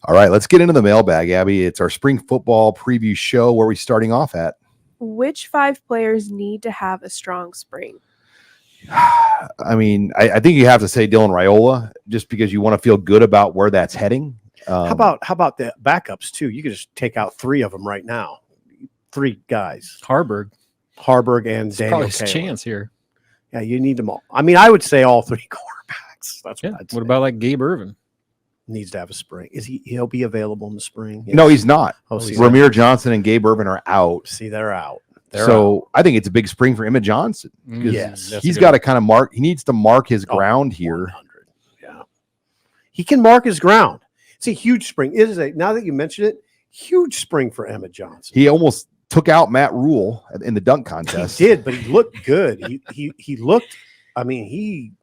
All right, let's get into the mailbag, Abby. It's our spring football preview show. Where are we starting off at? Which 5 players need to have a strong spring? I mean, I think you have to say Dylan Raiola just because you want to feel good about where that's heading. How about the backups too? You could just take out 3 of them right now. 3 guys. Harburg and Daniel probably his Taylor. chance here. Yeah, you need them all. I mean, I would say all 3 quarterbacks. That's Yeah. what I'd say. What about like Gabe Irvin? Needs to have a spring. He'll be available in the spring? Yes. No, he's not. Oh, see, Ramir Johnson and Gabe Irvin are out. See, they're out. I think it's a big spring for Emmett Johnson. Yes. He's got to kind of mark. He needs to mark his ground here. 100. Yeah. He can mark his ground. It's a huge spring. It is now that you mention it, huge spring for Emmett Johnson. He almost took out Matt Rule in the dunk contest. He did, but he looked good. He looked. I mean,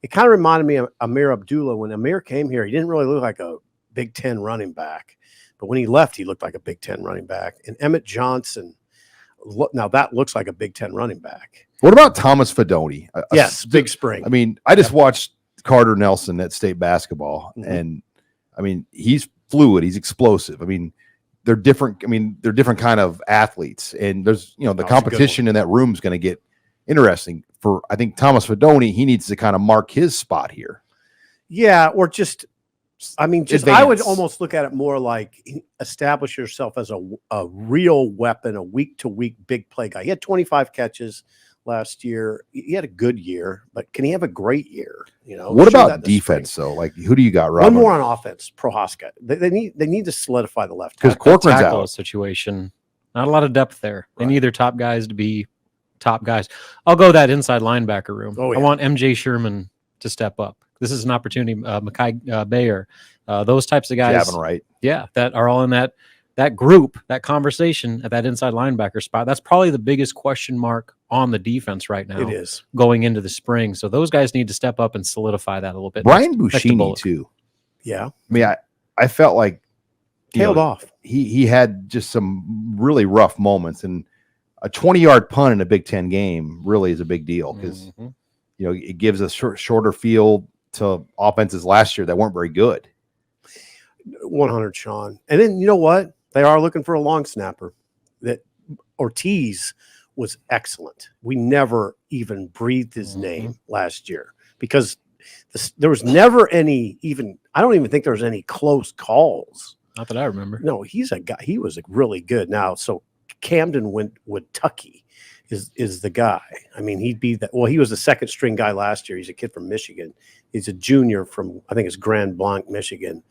it kind of reminded me of Amir Abdullah. When Amir came here, he didn't really look like a Big Ten running back, but when he left, he looked like a Big Ten running back. And Emmett Johnson, now that looks like a Big Ten running back. What about Thomas Fedoni? Yes, big spring. I mean, I just watched Carter Nelson at state basketball, and I mean, he's fluid. He's explosive. I mean, they're different. I mean, they're different kind of athletes, and there's the competition in that room is going to get interesting. For I think Thomas Fedoni, he needs to kind of mark his spot here. Yeah, or just I Advance. I would almost look at it more like establish yourself as a real weapon, a week-to-week big play guy. He had 25 catches last year. He had a good year, but can he have a great year? What about defense though? Like, who do you got, Rob? One more on offense. Prohaska. They need to solidify the left because tackle. Corcoran's out. Situation. Not a lot of depth there. They need their top guys to be top guys. I'll go that inside linebacker room. Oh, yeah. I want MJ Sherman to step up. This is an opportunity. Makai Bayer, those types of guys. Javin Wright. Yeah, that are all in that group, that conversation at that inside linebacker spot. That's probably the biggest question mark on the defense right now. It is going into the spring. So those guys need to step up and solidify that a little bit. Brian Buschini too. Yeah. I mean, I felt like tailed off. He had just some really rough moments, and a 20-yard punt in a Big Ten game really is a big deal because it gives a shorter field to offenses last year that weren't very good. 100, Sean. And then you know what? They are looking for a long snapper. That Ortiz was excellent. We never even breathed his name last year because there was never any I don't even think there was any close calls. Not that I remember. No, he's a guy. He was really good. Now, so Camden Wood-Tucky is the guy. I mean, he'd be that. Well, he was the second string guy last year. He's a kid from Michigan. He's a junior from, I think it's Grand Blanc, Michigan.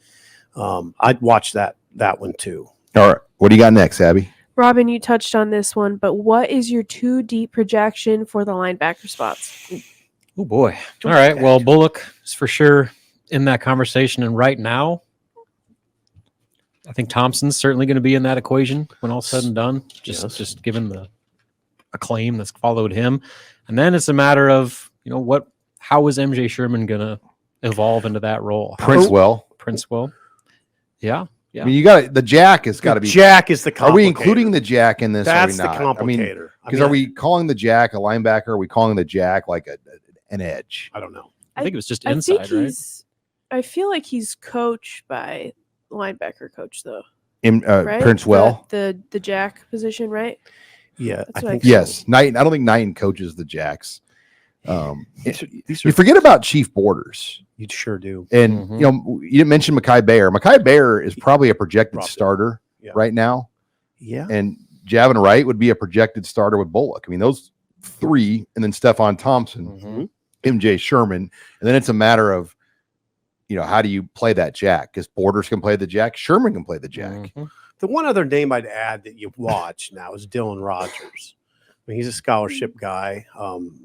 I'd watch that one too. All right. What do you got next, Abby? Robin, you touched on this one, but what is your 2 deep projection for the linebacker spots? Oh, boy. All right. Well, Bullock is for sure in that conversation. And right now, I think Thompson's certainly going to be in that equation when all's said and done, just given the acclaim that's followed him. And then it's a matter of, how is MJ Sherman going to evolve into that role? Princewell. Yeah. I mean, you got the jack has got to be. Jack is the complicator. Are we including the jack in this? That's or are we not? the complicator. Because are we calling the jack a linebacker? Are we calling the jack like an edge? I don't know. I think it was just inside, right? I feel like he's coached by linebacker coach though. Right? Princewell, the jack position, right? Yeah, I think yes. Knighton. I don't think Knighton coaches the jacks. You forget about Chief Borders. You sure do. And you didn't mention Makai Bayer. Makai Bayer is probably a projected starter right now. Yeah. And Javin Wright would be a projected starter with Bullock. I mean, those 3, and then Stephon Thompson, MJ Sherman, and then it's a matter of how do you play that jack? Because Borders can play the jack, Sherman can play the jack. The one other name I'd add that you watch now is Dylan Rogers. I mean, he's a scholarship guy.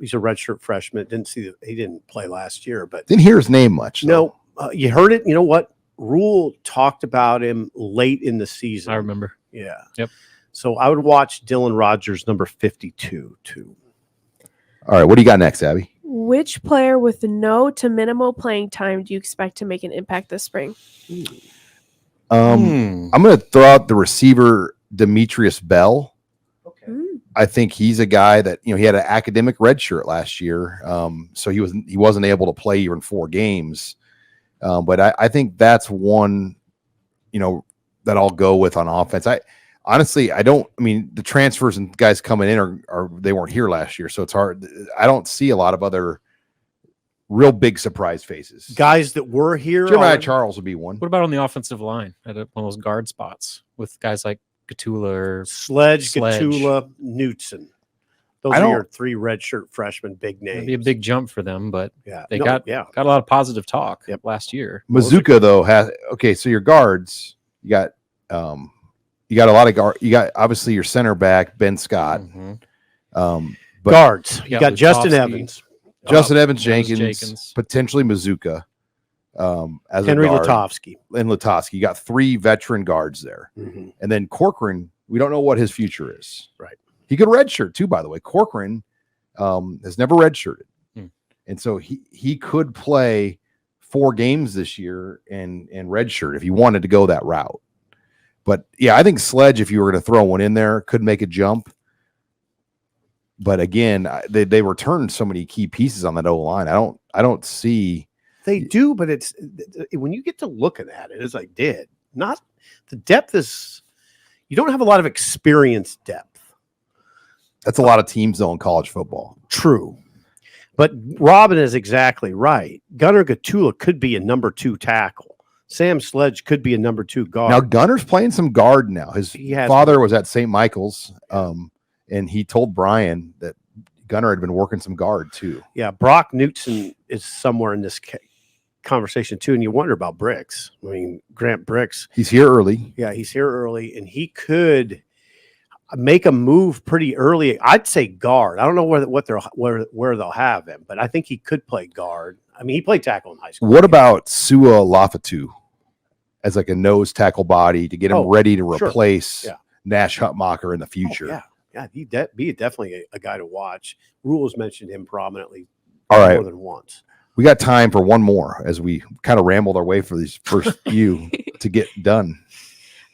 He's a redshirt freshman. He didn't play last year, but didn't hear his name much. No, you heard it. You know what? Rule talked about him late in the season. I remember. Yeah. Yep. So I would watch Dylan Rogers, number 52, too. All right. What do you got next, Abby? Which player with no to minimal playing time do you expect to make an impact this spring? I'm going to throw out the receiver, Demetrius Bell. Okay. I think he's a guy that, he had an academic red shirt last year. So he wasn't able to play even 4 games. But I think that's one that I'll go with on offense. Honestly, the transfers and guys coming in are they weren't here last year, so it's hard. I don't see a lot of other real big surprise faces. Guys that were here. Jeremiah Charles would be one. What about on the offensive line at one of those guard spots with guys like Gatula or Sledge. Gatula, Knutson. Those are your 3 redshirt freshmen, big names. It'd be a big jump for them, but they got a lot of positive talk last year. Mazuka though so your guards, you got a lot of guard. You got obviously your center back Ben Scott. But guards, you got Justin Evans. Jenkins, potentially Mazuka, as Henry a guard. Lutovsky. And Lutovsky. You got 3 veteran guards there. And then Corcoran, we don't know what his future is. Right. He could redshirt too, by the way. Corcoran has never redshirted. And so he could play 4 games this year and redshirt if he wanted to go that route. But yeah, I think Sledge, if you were going to throw one in there, could make a jump. But again, they returned so many key pieces on that O-line. I don't see. They do, but it's when you get to looking at it, as I did, not the depth is. You don't have a lot of experience depth. That's a lot of teams though in college football. True, but Robin is exactly right. Gunnar Gatula could be a number 2 tackle. Sam Sledge could be a number 2 guard. Now Gunner's playing some guard now. His father was at St. Michael's. And he told Brian that Gunner had been working some guard too. Yeah, Brock Knutson is somewhere in this conversation too. And you wonder about Bricks. I mean, Grant Bricks. He's here early. Yeah, he's here early, and he could make a move pretty early. I'd say guard. I don't know where they'll have him, but I think he could play guard. I mean, he played tackle in high school. What about Sua Lafatu as like a nose tackle body to get him ready to replace Nash Hutmacher in the future? Yeah, he'd be definitely a guy to watch. Rules mentioned him prominently more than once. We got time for one more as we kind of rambled our way for these first few to get done.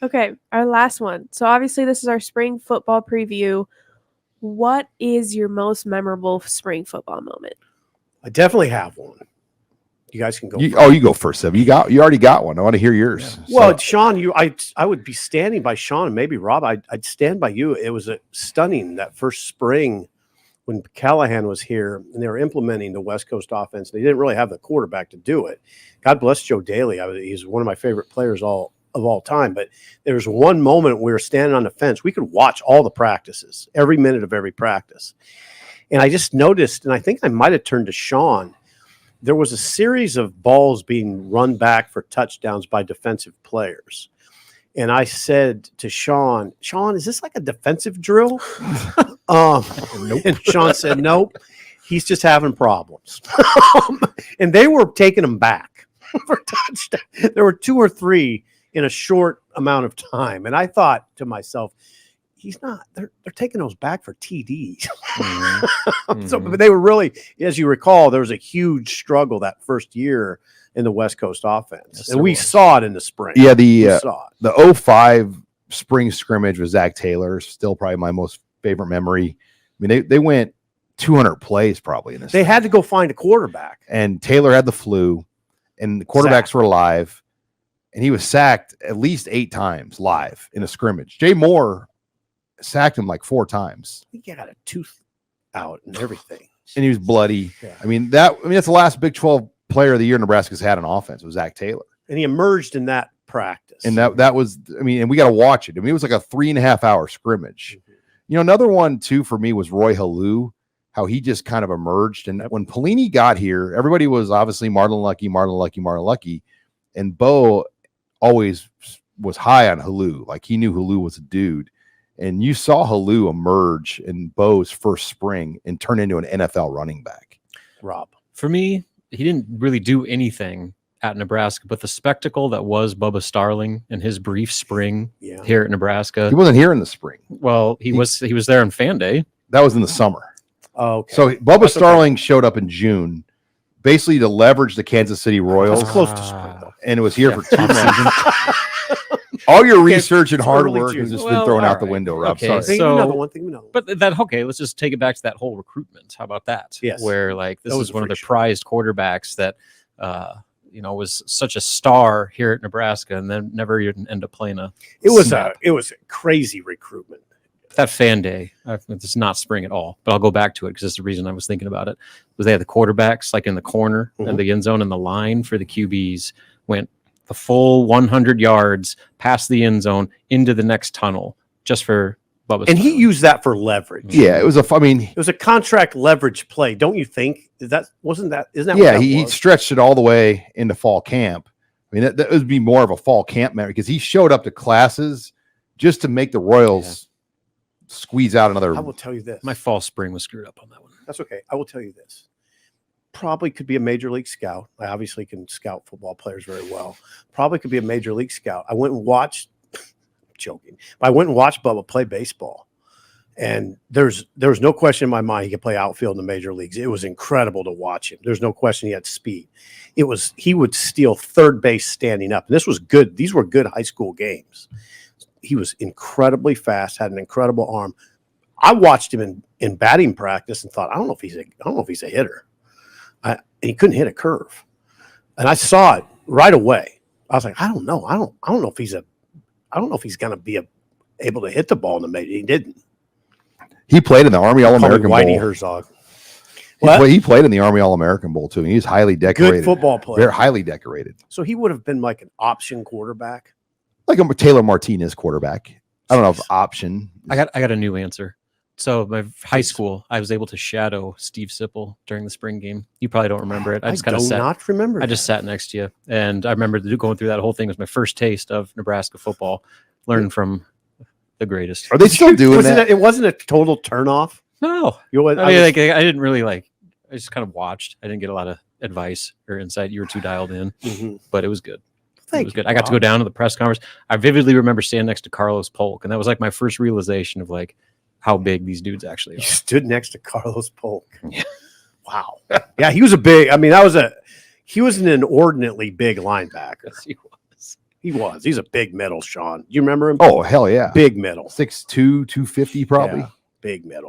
Okay, our last one. So obviously this is our spring football preview. What is your most memorable spring football moment? I definitely have one. You guys can go. You go first, Sev. You already got one. I want to hear yours. Yeah. Well, Sean, I would be standing by Sean, and maybe Rob. I'd stand by you. It was stunning that first spring when Callahan was here, and they were implementing the West Coast offense. They didn't really have the quarterback to do it. God bless Joe Daly. He's one of my favorite players of all time. But there was one moment we were standing on the fence. We could watch all the practices, every minute of every practice, and I just noticed, and I think I might have turned to Sean. There was a series of balls being run back for touchdowns by defensive players. And I said to Sean, is this like a defensive drill? Nope. And Sean said, nope, he's just having problems. And they were taking them back for touchdown. There were 2 or 3 in a short amount of time. And I thought to myself, they're taking those back for TDs. So but they were really, as you recall, there was a huge struggle that first year in the West Coast offense. And we saw it in the spring. Yeah, the 05 spring scrimmage with Zach Taylor, still probably my most favorite memory. I mean, they went 200 plays probably in this. They had to go find a quarterback. And Taylor had the flu, and the quarterbacks were live, and he was sacked at least 8 times live in a scrimmage. Jay Moore sacked him like 4 times. I think he got a tooth out and everything. And he was bloody. Yeah. I mean, that's the last Big 12 player of the year Nebraska's had on offense was Zach Taylor. And he emerged in that practice. And that was, and we got to watch it. I mean, it was like a 3.5 hour scrimmage. Another one too for me was Roy Halou, how he just kind of emerged. And when Pelini got here, everybody was obviously Marlon Lucky. And Bo always was high on Halou. Like he knew Halou was a dude. And you saw Halou emerge in Bo's first spring and turn into an NFL running back. Rob. For me, he didn't really do anything at Nebraska, but the spectacle that was Bubba Starling in his brief spring here at Nebraska. He wasn't here in the spring. Well, he was there on Fan Day. That was in the summer. Oh, okay. So Bubba Starling showed up in June, basically to leverage the Kansas City Royals. That's close to spring, though. And it was here for 2 seasons. All your research and hard work has just been thrown out the window, Rob. Okay, sorry. So, but let's just take it back to that whole recruitment. How about that? Yes. Where this is one of the prized quarterbacks that was such a star here at Nebraska, and then never even end up playing a. It was snap. a crazy recruitment. That fan day, it's not spring at all, but I'll go back to it because that's the reason I was thinking about it. Was they had the quarterbacks like in the corner of the end zone, and the line for the QBs went the full 100 yards past the end zone into the next tunnel just for Bubba. And he used that for leverage. Yeah, it was a. I mean, It was a contract leverage play, don't you think? Isn't that yeah, what that he was? stretched it all the way into fall camp. I mean, that would be more of a fall camp memory because he showed up to classes just to make the Royals squeeze out another. I will tell you this. My fall spring was screwed up on that one. That's okay. I will tell you this. Probably could be a major league scout. I obviously can scout football players very well. Probably could be a major league scout. I went and watched, joking, but I went and watched Bubba play baseball. And there was no question in my mind he could play outfield in the major leagues. It was incredible to watch him. There's no question he had speed. He would steal third base standing up. And this was good. These were good high school games. He was incredibly fast, had an incredible arm. I watched him in batting practice and thought, I don't know if he's a hitter. He couldn't hit a curve. And I saw it right away. I was like, I don't know. I don't know if he's going to be able to hit the ball in the major. He didn't. He played in the Army All-American Whitey Bowl. Herzog. He played in the Army All-American Bowl too. He was highly decorated. Good football player. Very highly decorated. So he would have been like an option quarterback. Like a Taylor Martinez quarterback. I don't know if option. I got a new answer. So my high school, I was able to shadow Steve Sipple during the spring game. You probably don't remember it. I just kind of not remember. I just sat next to you, and I remember going through that whole thing. It was my first taste of Nebraska football, learning from the greatest. Are they still doing that? It wasn't a total turnoff. No, I didn't really I just kind of watched. I didn't get a lot of advice or insight. You were too dialed in, but it was good. It was good. I got to go down to the press conference. I vividly remember standing next to Carlos Polk, and that was like my first realization of like how big these dudes actually are. You stood next to Carlos Polk. Yeah. Wow. Yeah, he was he was an inordinately big linebacker. Yes, he was. He was. He's a big middle, Sean. You remember him? Oh, hell yeah. Big middle. 6'2", 250 probably. Yeah, big middle.